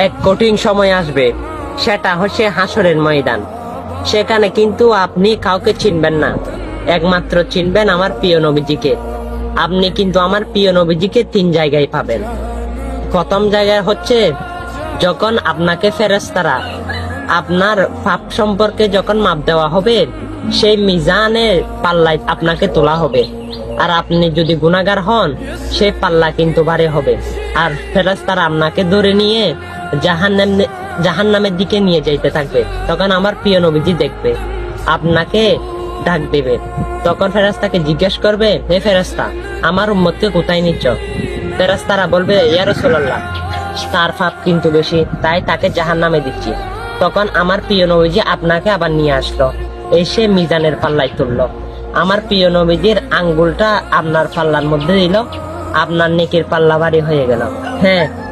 এক কঠিন সময় আসবে, সেটা হচ্ছে হাসরের ময়দান। সেখানে কিন্তু আপনি কাউকে চিনবেন না, একমাত্র চিনবেন আমার প্রিয় নবীজিকে। আপনি কিন্তু আমার প্রিয় নবীজিকে 3 জায়গায় পাবেন। প্রথম জায়গায় হচ্ছে যখন আপনাকে ফেরেশতারা আপনার পাপ সম্পর্কে যখন মাপ দেওয়া হবে, সেই মিজানের পাল্লায় আপনাকে তোলা হবে। আর আপনি যদি গুনাহগার হন, সেই পাল্লা কিন্তু ভারী হবে। আর ফেরেশতারা আপনাকে ধরে নিয়ে জাহান্নামের দিকে নিয়ে যাইতে থাকবে। তখন আমার প্রিয় নবীজি দেখবে, আপনাকে ডাক দেবে। তখন ফেরেশতাকে জিজ্ঞেস করবে, হে ফেরেশতা, আমার উম্মতকে কোথায় নিচ্ছ? ফেরেশতারা বলবে, ইয়া রাসূলুল্লাহ, তার পাপ কিন্তু বেশি, তাই তাকে জাহান্নামে দিচ্ছি। তখন আমার প্রিয় নবীজি আপনাকে আবার নিয়ে আসলো, এসে মিজানের পাল্লায় তুললো। আমার প্রিয় নবীজির আঙ্গুলটা আপনার পাল্লার মধ্যে দিল, আপনার নেকির পাল্লা ভারী হয়ে গেল। হ্যাঁ,